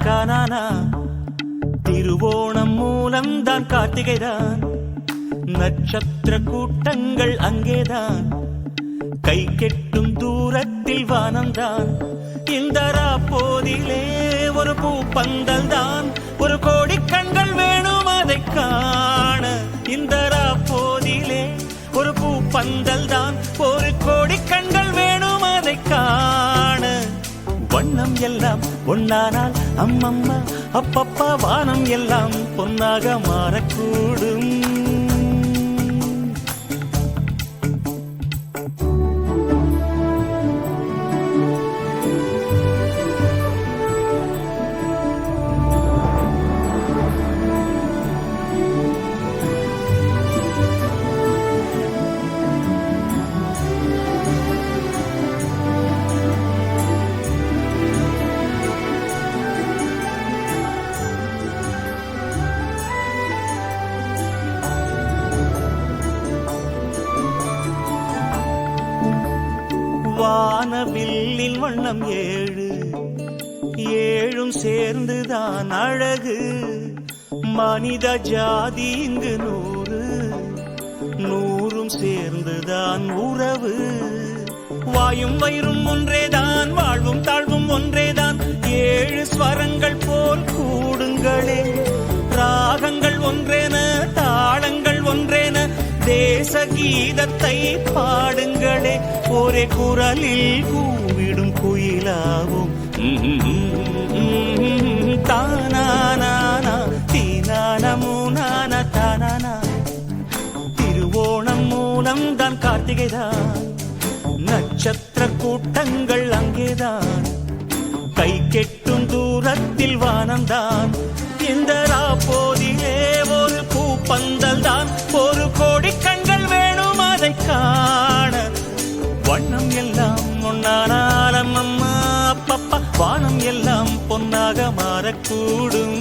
கானானா திருவோணம் மூலம்தான் கார்த்திகைதான் நட்சத்திர கூட்டங்கள் அங்கேதான் கை கெட்டும் தூரத்தில் வானம்தான் இந்த போதிலே ஒரு பூப்பந்தல் தான் ஒரு கோடி கண்கள் வேணும் அதை காண இந்த போதிலே ஒரு பூப்பந்தல் தான் ஒரு கோடி கண்கள் வேணும் அதை காண வண்ணம் எல்லாம் ஒன்னானால் அம்மம்மா அப்பப்பா வானம் எல்லாம் பொன்னாக மாறக்கூடும் வானவில்லின் வண்ணம் ஏழு ஏழும் சேர்ந்துதான் அழகு மனித ஜாதி இங்கு 100 100ம் சேர்ந்துதான் உறவு வாயும் வயிறும் ஒன்றேதான் வாழ்வும் தாழ்வும் ஒன்றேதான் 7 ஸ்வரங்கள் போல் கூடுங்களே ராகங்கள் ஒன்றேன தாளங்கள் ஒன்றேன தேச கீதத்தை பாடுங்களே ஒரே குரலில் கூவிடும் குயிலாவும் தானானா தீனானமூனான தானானா திருவோணம் மூலம் தான் கார்த்திகைதான் நட்சத்திர கூட்டங்கள் அங்கேதான் கை கெட்டும் தூரத்தில் வானம்தான் இந்த போதிலே ஒரு பூப்பந்தல் தான் ஒரு கோடி கண்கள் வேணும் அதை காண வண்ணம் எல்லாம் ஒன்னானாலம் அம்மா அப்பப்பா வானம் எல்லாம் பொன்னாக மாறக்கூடும்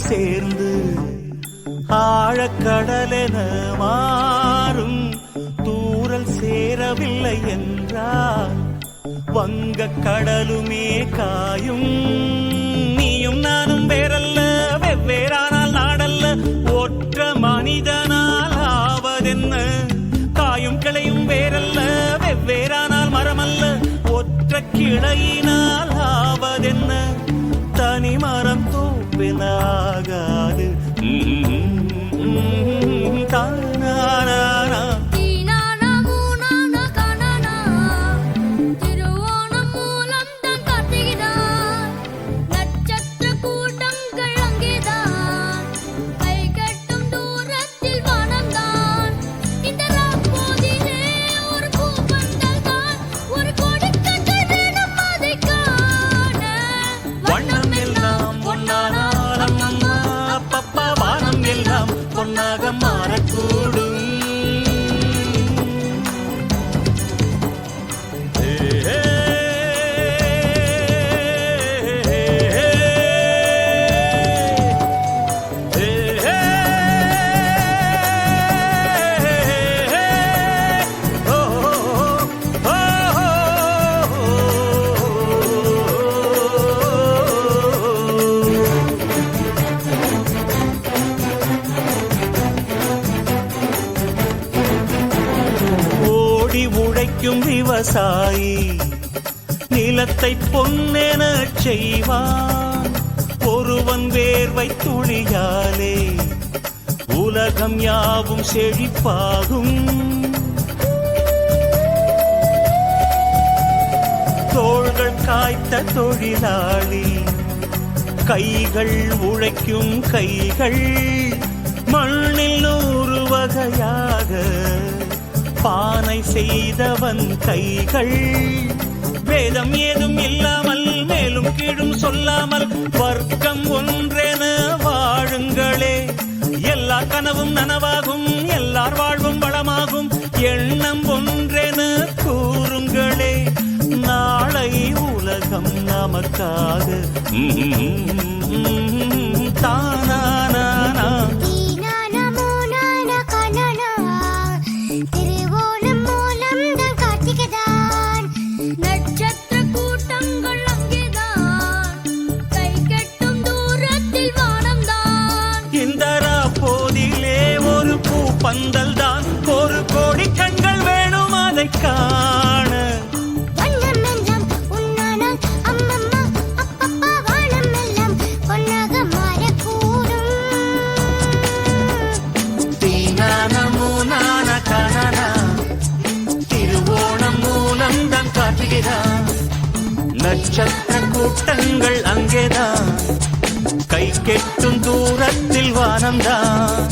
சேர்ந்து ஆழக்கடலென மாறும் தூரல் சேரவில்லை என்றால் வங்க கடலுமே காயும் நீயும் நானும் வேறல்ல வெவ்வேறானால் நாடல்ல ஒற்ற மனிதனால் ஆவதென்ன காயும் கிளையும் வேறல்ல வெவ்வேறானால் மரமல்ல ஒற்ற கிளையினால் ஆவதென்ன தனி மரம் தோப்பினாகாது தானானா பொன்னாக மாறக்கூடும் உழைக்கும் விவசாயி நிலத்தை பொன்னென செய்வான் ஒருவன் வேர்வை துளியாலே உலகம் யாவும் செழிப்பாகும் தோள்கள் காய்த்த தொழிலாளி கைகள் உழைக்கும் கைகள் மண்ணில் 100 வகையாக பானை செய்தவன் கைகள் வேதம் ஏதும் இல்லாமல் மேலும் கீழும் சொல்லாமல் வர்க்கம் ஒன்றென வாழுங்களே எல்லா கனவும் நனவாகும் எல்லார் வாழ்வும் வளமாகும் எண்ணம் ஒன்றென கூறுங்களே நாளை உலகம் நமக்காக தானானா பந்தல் தான் 1 கோடி கண்கள் வேணும் அதை காண தீனானமூனான கனனா திருவோணம் மூலம் தான் காட்டுகிறான் நட்சத்திர கூட்டங்கள் அங்கேதான் கை கெட்டும் தூரத்தில் வானம்தான்